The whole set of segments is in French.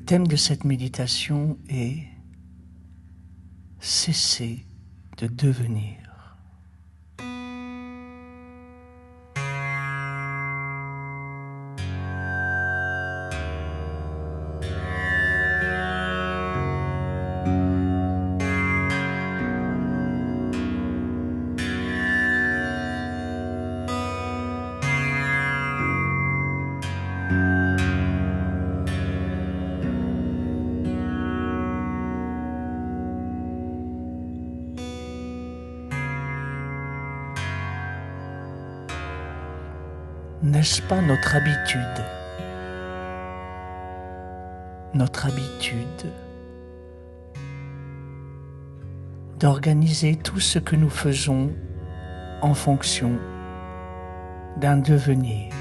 thème de cette méditation est « Cesser de devenir ». N'est-ce pas notre habitude d'organiser tout ce que nous faisons en fonction d'un devenir?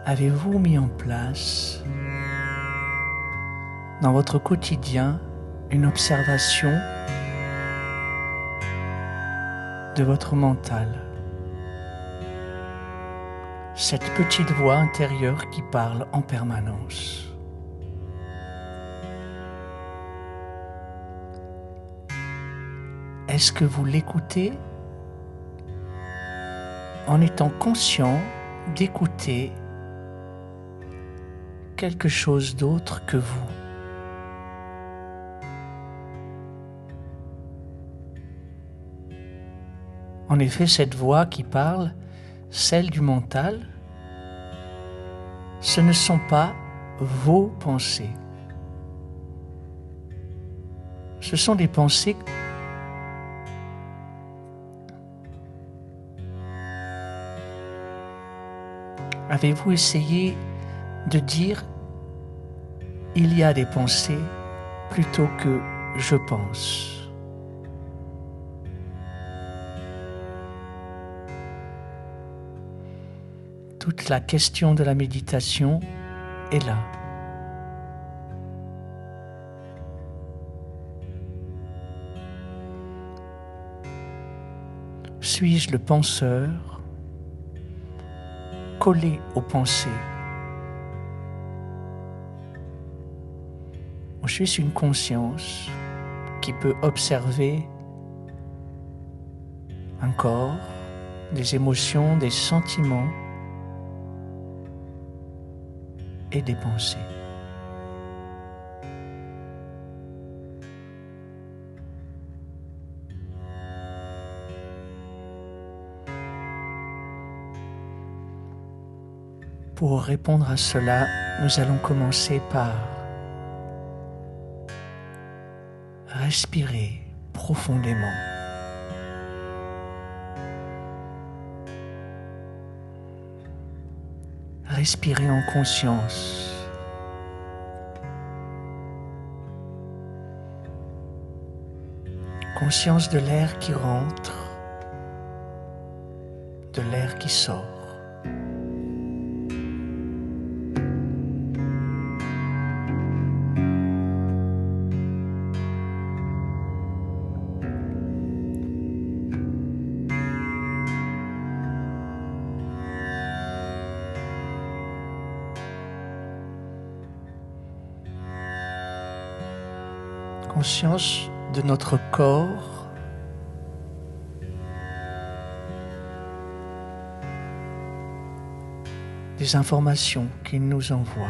Avez-vous mis en place dans votre quotidien une observation de votre mental? Cette petite voix intérieure qui parle en permanence. Est-ce que vous l'écoutez en étant conscient d'écouter quelque chose d'autre que vous? En effet, cette voix qui parle, celle du mental, ce ne sont pas vos pensées. Ce sont des pensées Avez-vous essayé de dire « il y a des pensées » plutôt que « je pense ». Toute la question de la méditation est là. Suis-je le penseur collé aux pensées? Je suis une conscience qui peut observer un corps, des émotions, des sentiments et des pensées. Pour répondre à cela, nous allons commencer par respirer profondément. Respirer en conscience. Conscience de l'air qui rentre, de l'air qui sort. Conscience de notre corps, des informations qu'il nous envoie,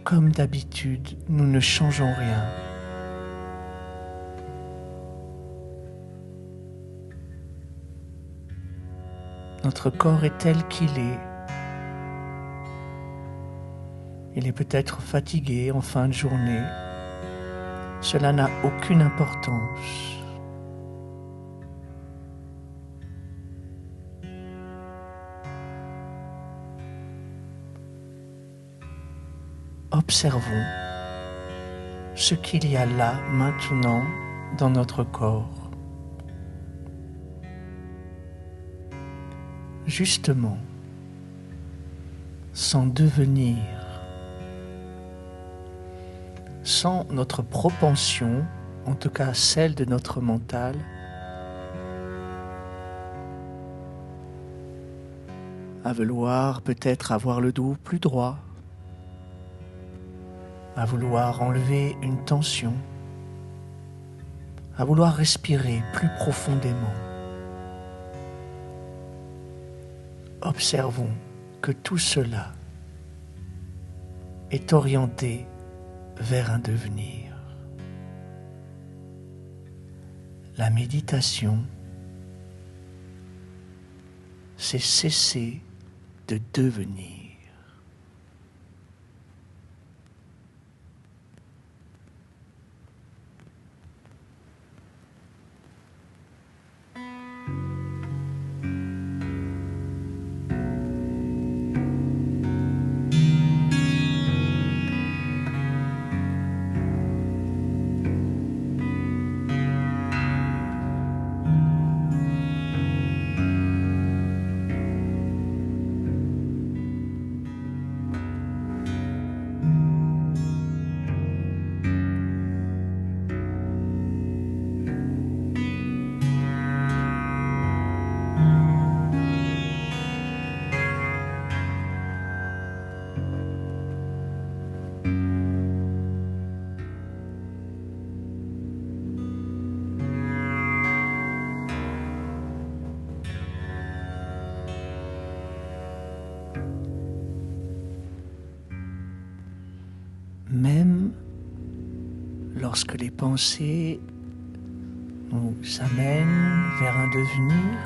comme d'habitude, nous ne changeons rien. Notre corps est tel qu'il est. Il est peut-être fatigué en fin de journée. Cela n'a aucune importance. observons ce qu'il y a là, maintenant, dans notre corps. Justement, sans devenir, sans notre propension, en tout cas celle de notre mental, à vouloir peut-être avoir le dos plus droit, à vouloir enlever une tension, à vouloir respirer plus profondément. Observons que tout cela est orienté vers un devenir. La méditation, c'est cesser de devenir. Même lorsque les pensées nous amènent vers un devenir,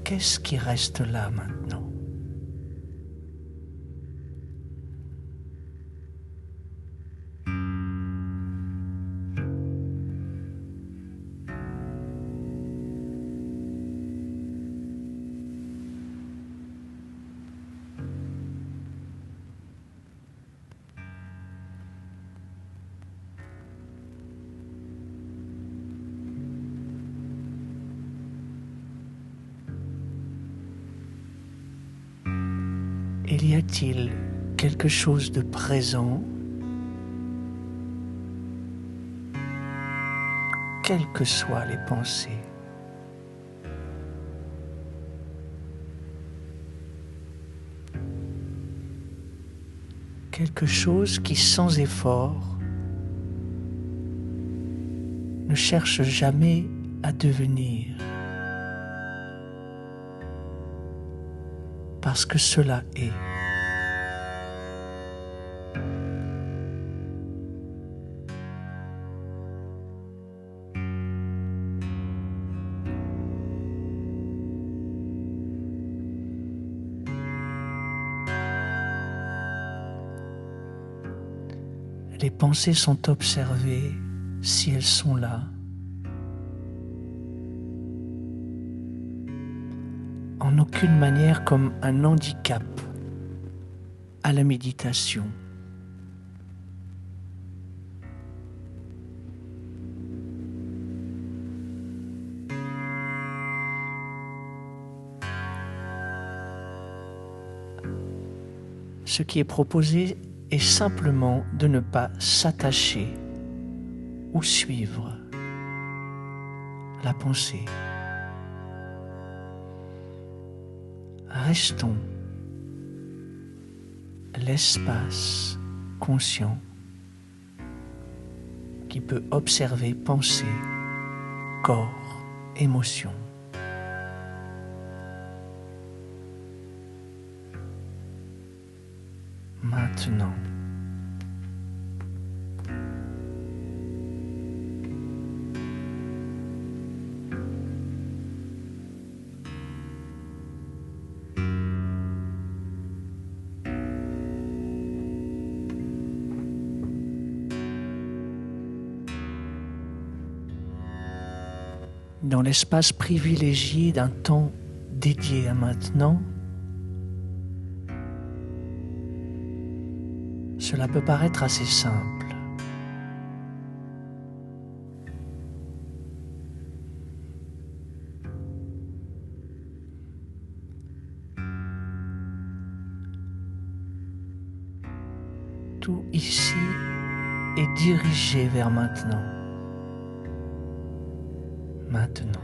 qu'est-ce qui reste là maintenant? Y a-t-il quelque chose de présent, quelles que soient les pensées? Quelque chose qui, sans effort, ne cherche jamais à devenir, parce que cela est. Les pensées sont observées si elles sont là. En aucune manière comme un handicap à la méditation. Ce qui est proposé est simplement de ne pas s'attacher ou suivre la pensée. Restons l'espace conscient qui peut observer pensée, corps, émotion. Maintenant. Dans l'espace privilégié d'un temps dédié à maintenant, Cela peut paraître assez simple. Tout ici est dirigé vers maintenant. Maintenant.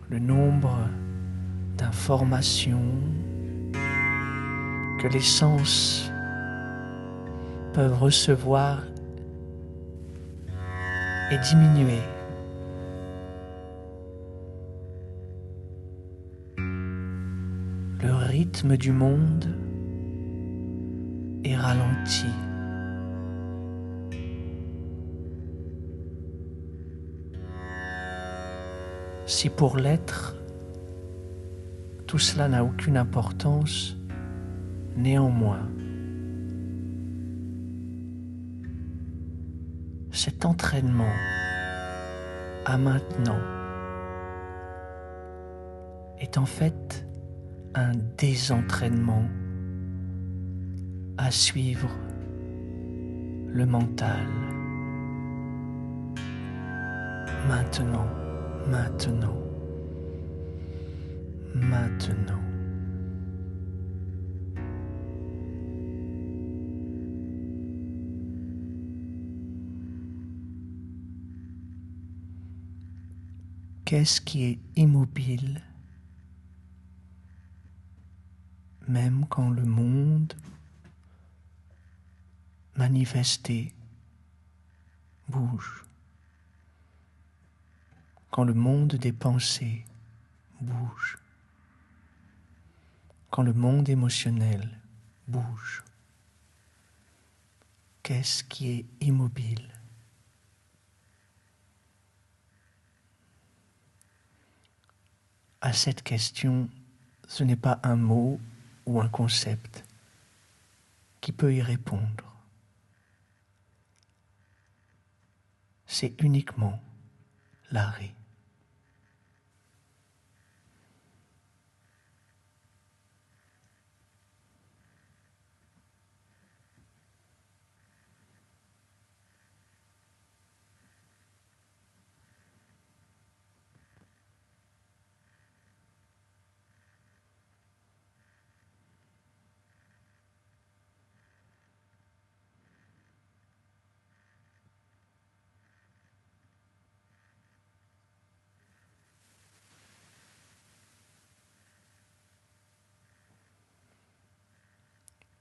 Le nombre d'informations que les sens peuvent recevoir est diminué. Le rythme du monde est ralenti. Si pour l'être, tout cela n'a aucune importance, néanmoins, cet entraînement à maintenant est en fait un désentraînement à suivre le mental. Maintenant, maintenant, maintenant. Qu'est-ce qui est immobile, même quand le monde manifesté bouge, quand le monde des pensées bouge, quand le monde émotionnel bouge? Qu'est-ce qui est immobile? À cette question, ce n'est pas un mot ou un concept qui peut y répondre. C'est uniquement l'arrêt.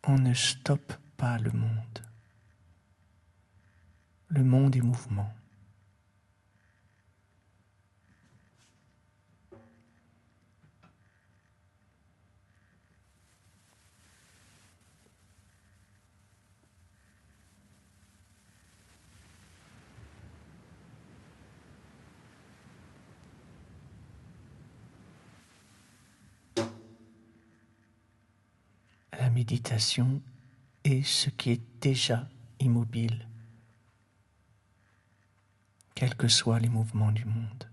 On ne stoppe pas le monde. Le monde est mouvement. La méditation est ce qui est déjà immobile, quels que soient les mouvements du monde.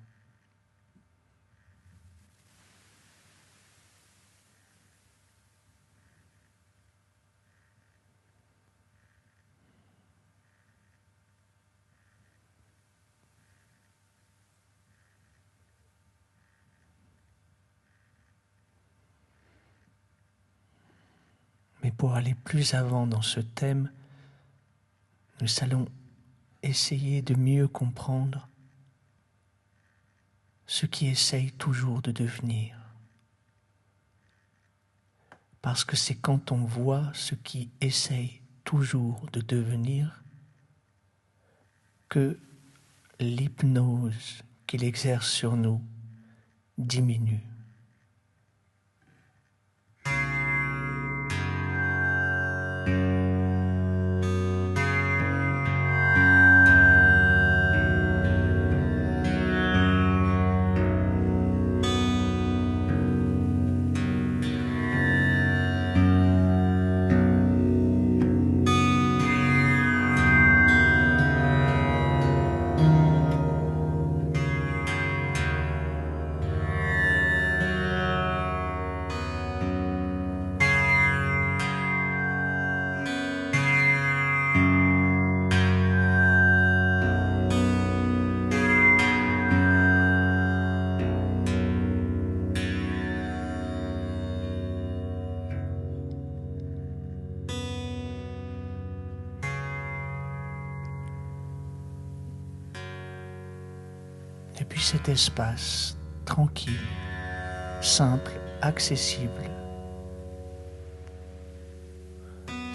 Mais pour aller plus avant dans ce thème, nous allons essayer de mieux comprendre ce qui essaye toujours de devenir. Parce que c'est quand on voit ce qui essaye toujours de devenir que l'hypnose qu'il exerce sur nous diminue. depuis cet espace tranquille, simple, accessible,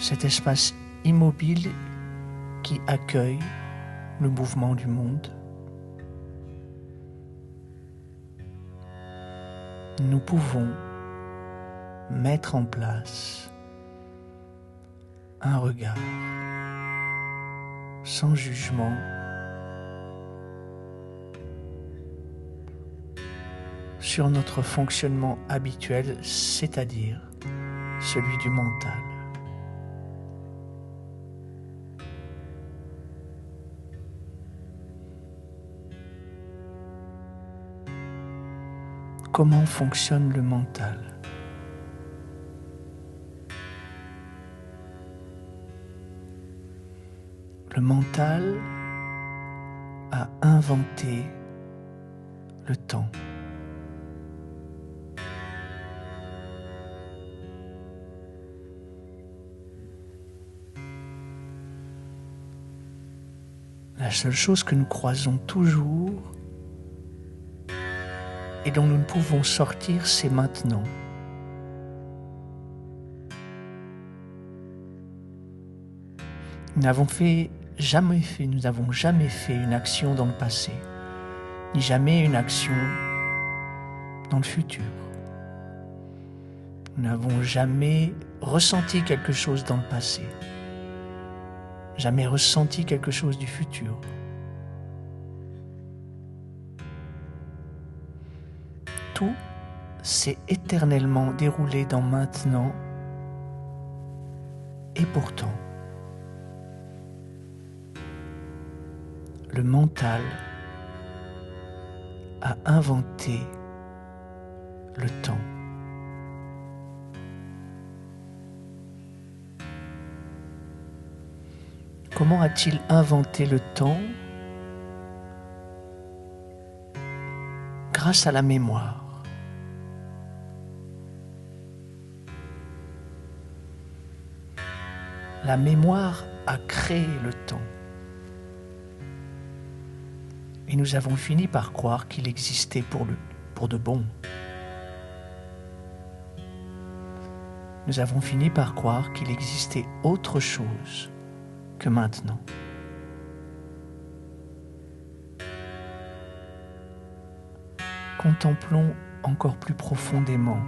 cet espace immobile qui accueille le mouvement du monde, nous pouvons mettre en place un regard sans jugement sur notre fonctionnement habituel, c'est-à-dire celui du mental. Comment fonctionne le mental ? Le mental a inventé le temps. La seule chose que nous croisons toujours et dont nous ne pouvons sortir, c'est maintenant. Nous n'avons jamais fait une action dans le passé, ni jamais une action dans le futur. Nous n'avons jamais ressenti quelque chose dans le passé, jamais ressenti quelque chose du futur. Tout s'est éternellement déroulé dans maintenant, et pourtant, le mental a inventé le temps. Comment a-t-il inventé le temps ? Grâce à la mémoire. La mémoire a créé le temps. Et nous avons fini par croire qu'il existait pour de bon. Nous avons fini par croire qu'il existait autre chose que maintenant. Contemplons encore plus profondément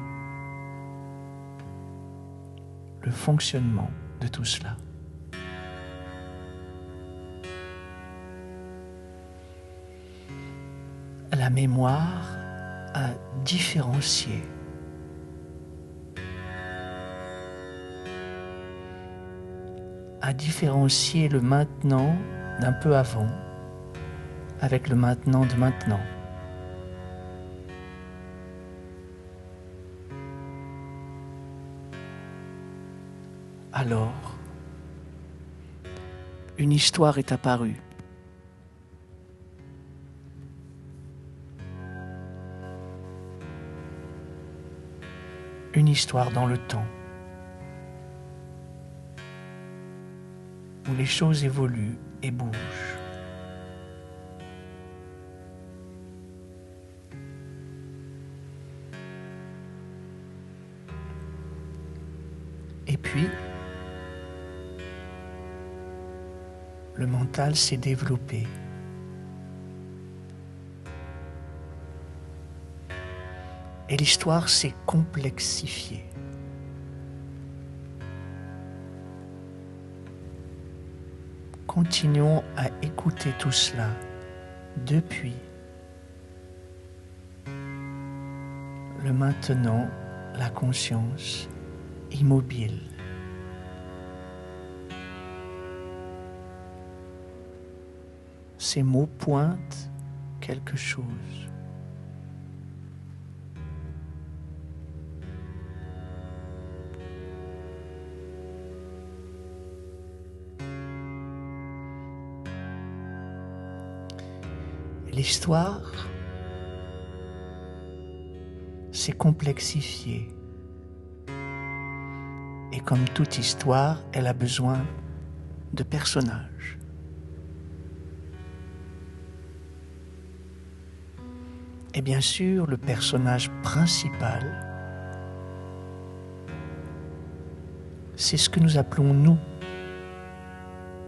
le fonctionnement de tout cela. La mémoire a différencié le maintenant d'un peu avant avec le maintenant de maintenant. Alors, une histoire est apparue. Une histoire dans le temps, où les choses évoluent et bougent. Et puis, le mental s'est développé. Et l'histoire s'est complexifiée. Continuons à écouter tout cela depuis le maintenant, la conscience immobile. Ces mots pointent quelque chose. L'histoire s'est complexifiée. Et comme toute histoire, elle a besoin de personnages. Et bien sûr, le personnage principal, c'est ce que nous appelons nous,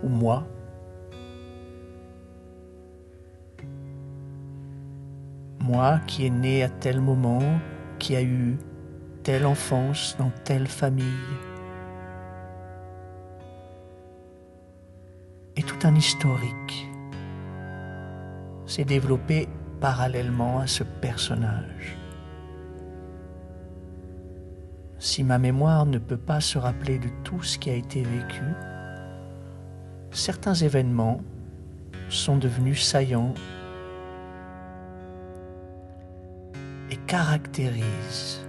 ou moi. Moi qui est né à tel moment, qui a eu telle enfance dans telle famille. Et tout un historique s'est développé parallèlement à ce personnage. Si ma mémoire ne peut pas se rappeler de tout ce qui a été vécu, certains événements sont devenus saillants et caractérisent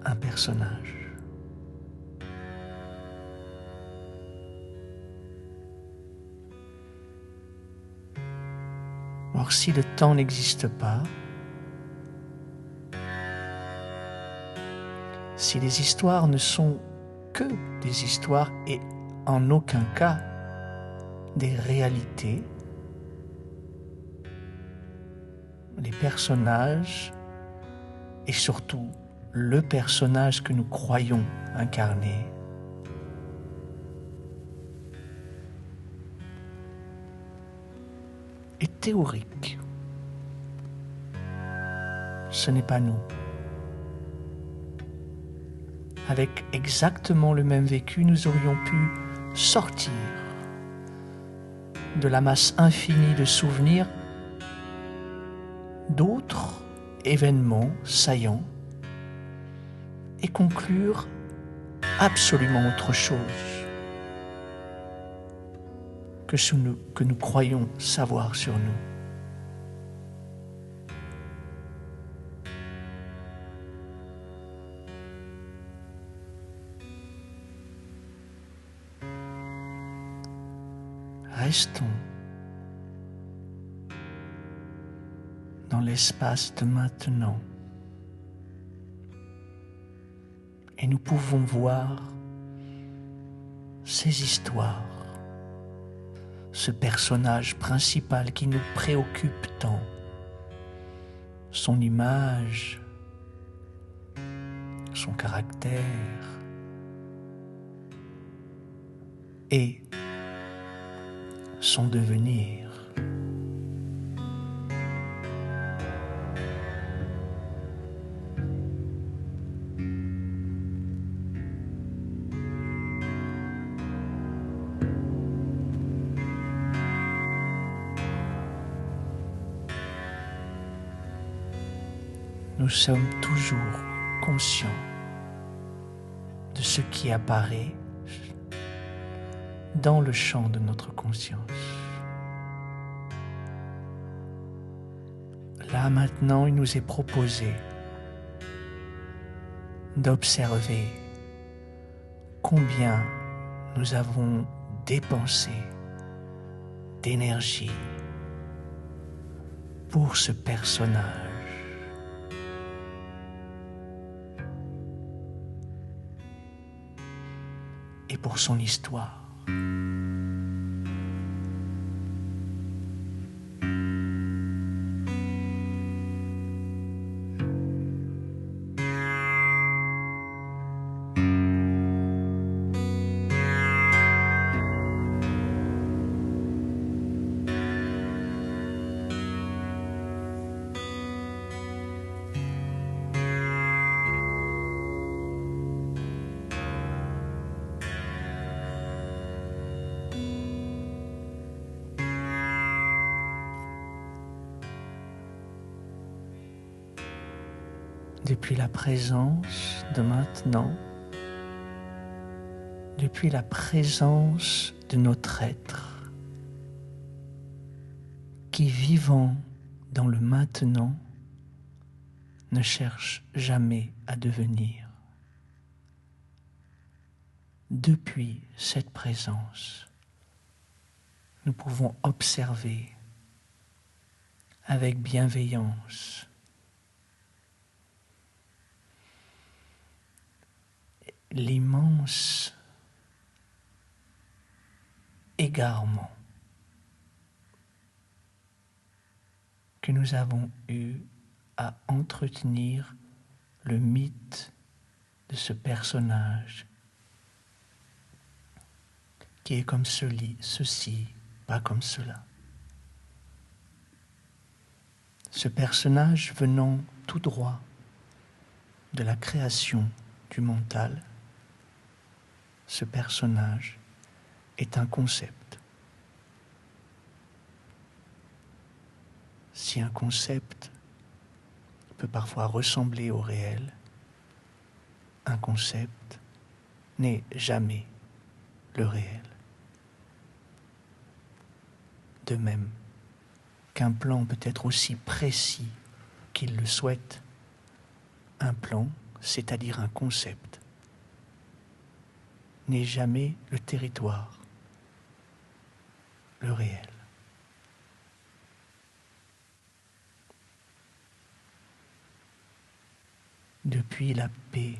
un personnage. Or, si le temps n'existe pas, si les histoires ne sont que des histoires et en aucun cas des réalités, les personnages, et surtout le personnage que nous croyons incarner, est théorique. Ce n'est pas nous. Avec exactement le même vécu, nous aurions pu sortir de la masse infinie de souvenirs d'autres événements saillants et conclure absolument autre chose que nous croyons savoir sur nous. Restons dans l'espace de maintenant et nous pouvons voir ces histoires, ce personnage principal qui nous préoccupe tant, son image, son caractère et son devenir. Nous sommes toujours conscients de ce qui apparaît dans le champ de notre conscience. Là maintenant, il nous est proposé d'observer combien nous avons dépensé d'énergie pour ce personnage. Et pour son histoire. Depuis la présence de maintenant, depuis la présence de notre être, qui vivant dans le maintenant, ne cherche jamais à devenir. Depuis cette présence, nous pouvons observer avec bienveillance l'immense égarement que nous avons eu à entretenir le mythe de ce personnage qui est comme ceci, pas comme cela. Ce personnage venant tout droit de la création du mental, ce personnage est un concept. Si un concept peut parfois ressembler au réel, un concept n'est jamais le réel. De même qu'un plan peut être aussi précis qu'il le souhaite, un plan, c'est-à-dire un concept, n'est jamais le territoire, le réel. Depuis la paix,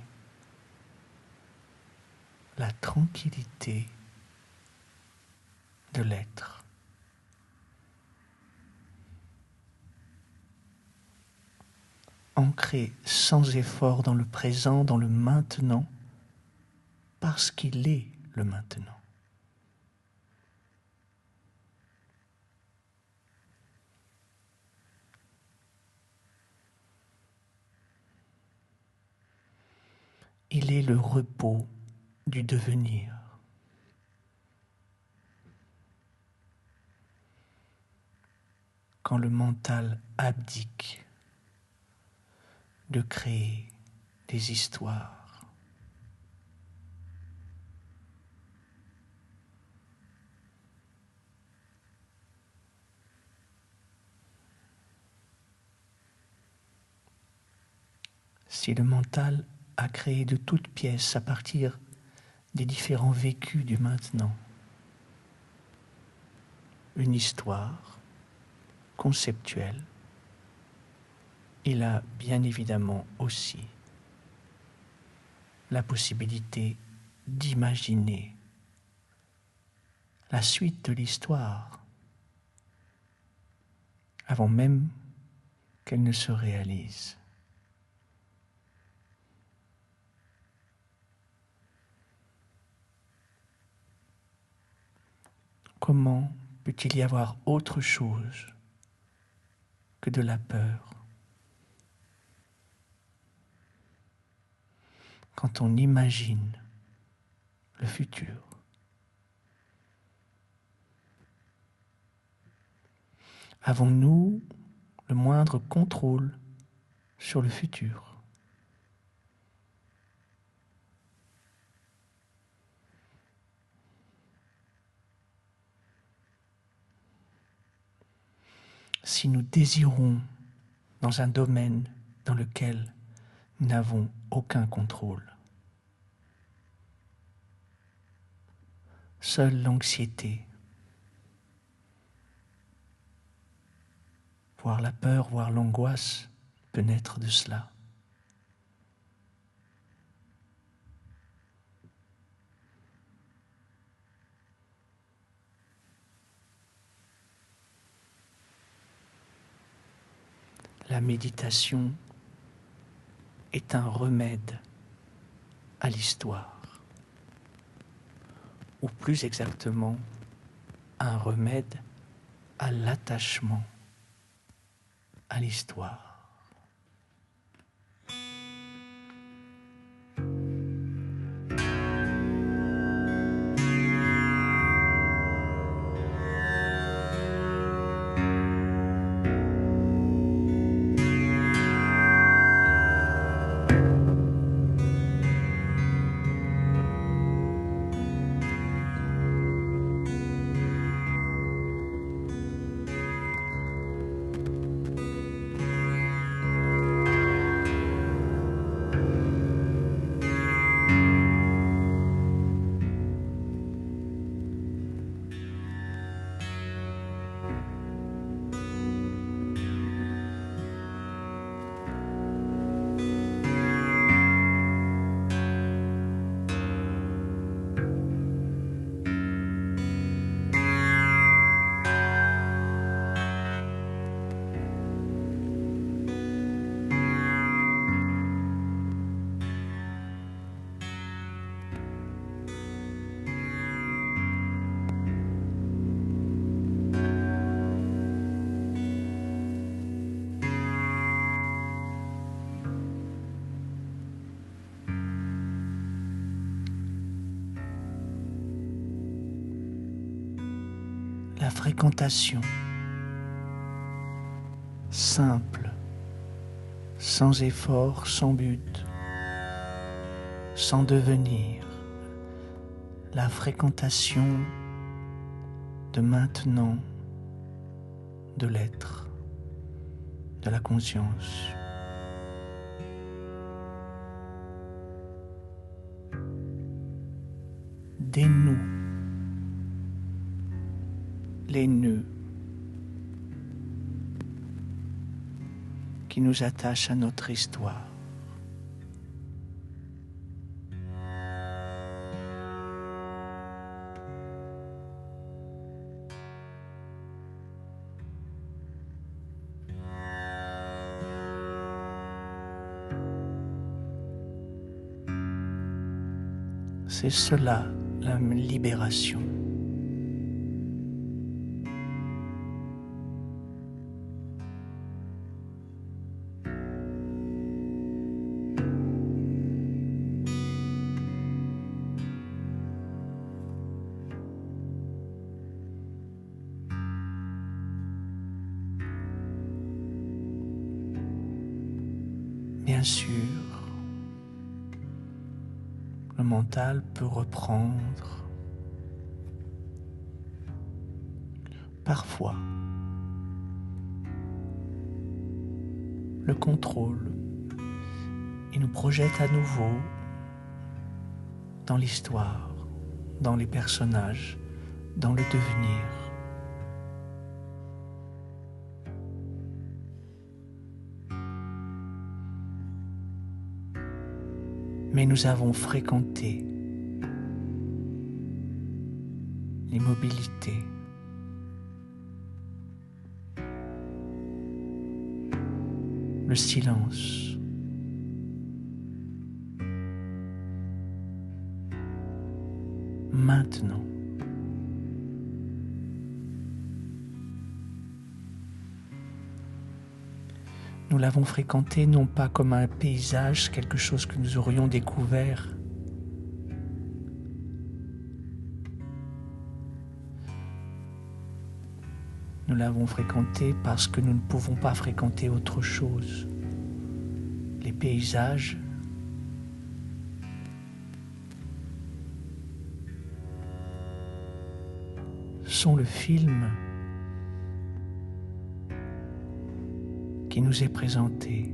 la tranquillité de l'être, ancré sans effort dans le présent, dans le maintenant, parce qu'il est le maintenant. Il est le repos du devenir. Quand le mental abdique de créer des histoires, si le mental a créé de toutes pièces à partir des différents vécus du maintenant une histoire conceptuelle, il a bien évidemment aussi la possibilité d'imaginer la suite de l'histoire avant même qu'elle ne se réalise. Comment peut-il y avoir autre chose que de la peur quand on imagine le futur? Avons-nous le moindre contrôle sur le futur? Si nous désirons dans un domaine dans lequel nous n'avons aucun contrôle, seule l'anxiété, voire la peur, voire l'angoisse peut naître de cela. La méditation est un remède à l'histoire, ou plus exactement, un remède à l'attachement à l'histoire. fréquentation, simple, sans effort, sans but, sans devenir, la fréquentation de maintenant, de l'être, de la conscience. Dénoue les nœuds qui nous attachent à notre histoire. C'est cela, la libération. Bien sûr, le mental peut reprendre parfois le contrôle et nous projette à nouveau dans l'histoire, dans les personnages, dans le devenir. Mais nous avons fréquenté l'immobilité, le silence, maintenant. Nous l'avons fréquenté non pas comme un paysage, quelque chose que nous aurions découvert, nous l'avons fréquenté parce que nous ne pouvons pas fréquenter autre chose. Les paysages sont le film qui nous est présenté.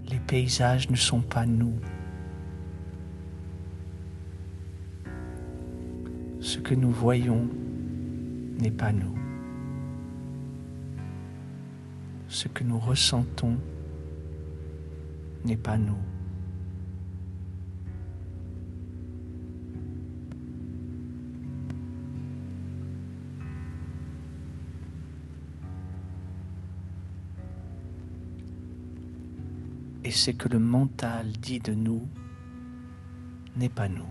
Les paysages ne sont pas nous. Ce que nous voyons n'est pas nous. Ce que nous ressentons n'est pas nous. Et ce que le mental dit de nous n'est pas nous.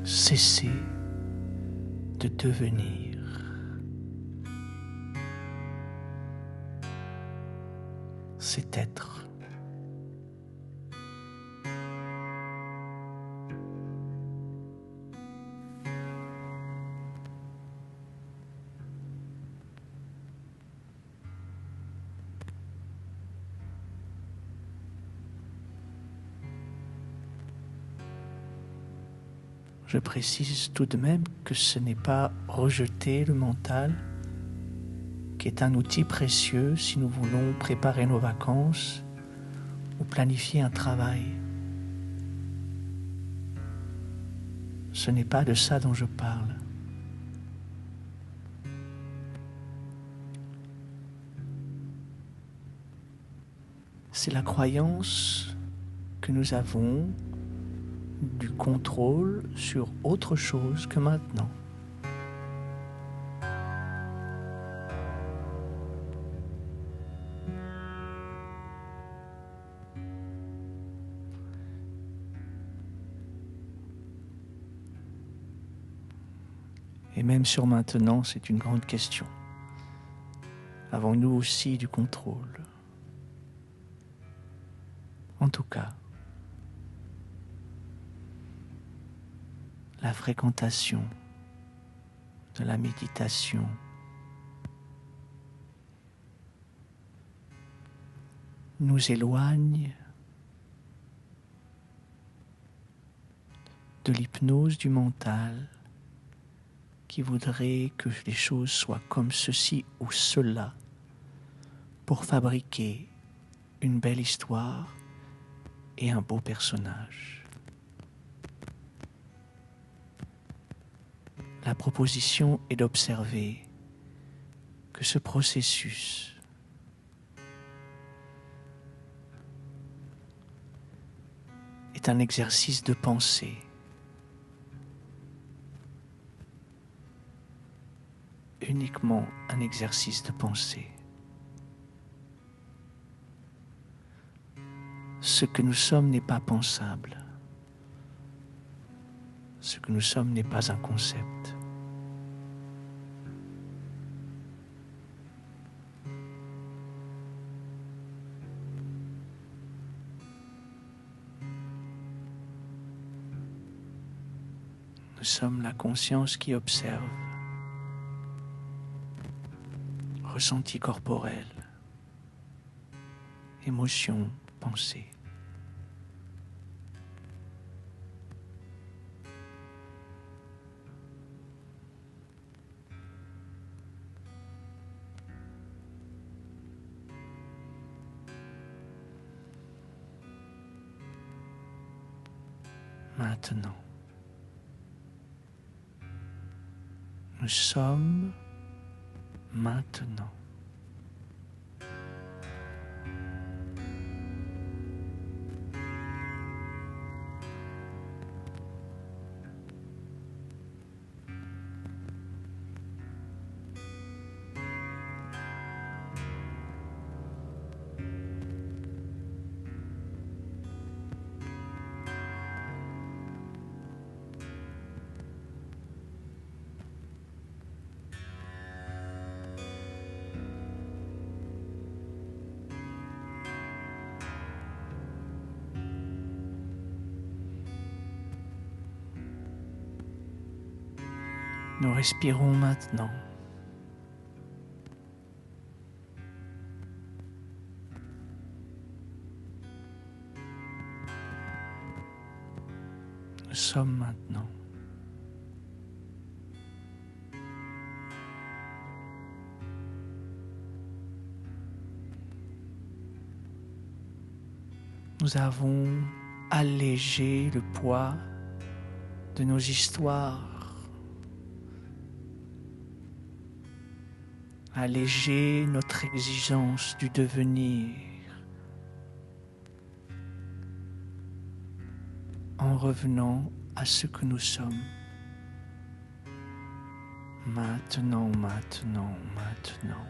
Cessez de devenir. C'est être. Je précise tout de même que ce n'est pas rejeter le mental, qui est un outil précieux si nous voulons préparer nos vacances ou planifier un travail. Ce n'est pas de ça dont je parle. C'est la croyance que nous avons du contrôle sur autre chose que maintenant. Et même sur maintenant, c'est une grande question. Avons-nous aussi du contrôle? En tout cas, la fréquentation de la méditation nous éloigne de l'hypnose du mental qui voudrait que les choses soient comme ceci ou cela pour fabriquer une belle histoire et un beau personnage. La proposition est d'observer que ce processus est un exercice de pensée. Uniquement un exercice de pensée. Ce que nous sommes n'est pas pensable. Ce que nous sommes n'est pas un concept. Nous sommes la conscience qui observe, ressenti corporel, émotion, pensée. Maintenant, nous sommes maintenant. Nous respirons maintenant. Nous sommes maintenant. Nous avons allégé le poids de nos histoires, allégé notre exigence du devenir, en revenant à ce que nous sommes. Maintenant, maintenant, maintenant.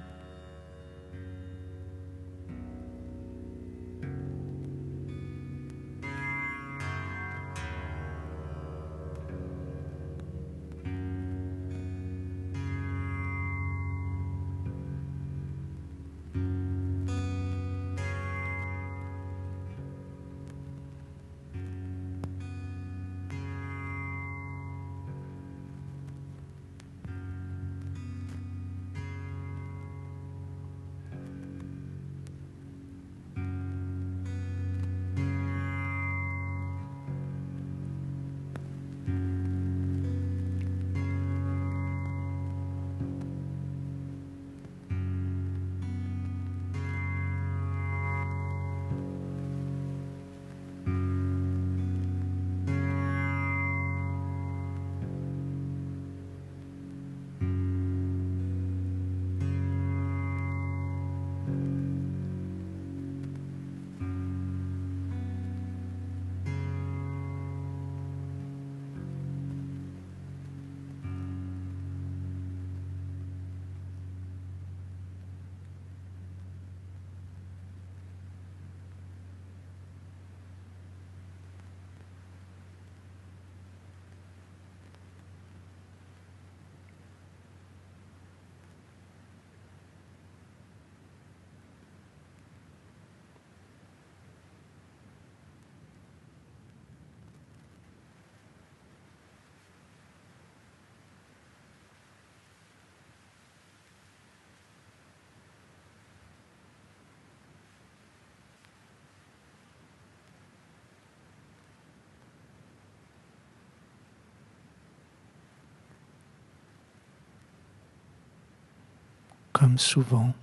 Comme souvent,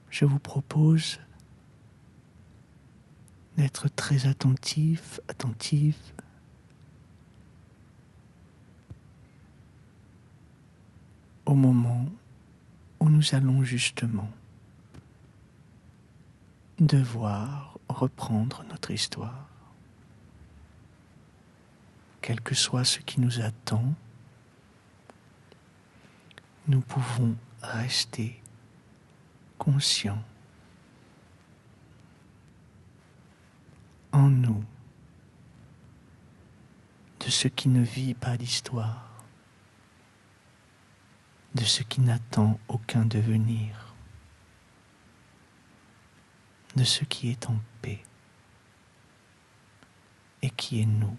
je vous propose d'être très attentif, attentive au moment où nous allons justement devoir reprendre notre histoire. Quel que soit ce qui nous attend, nous pouvons rester conscients en nous de ce qui ne vit pas d'histoire, de ce qui n'attend aucun devenir, de ce qui est en paix et qui est nous.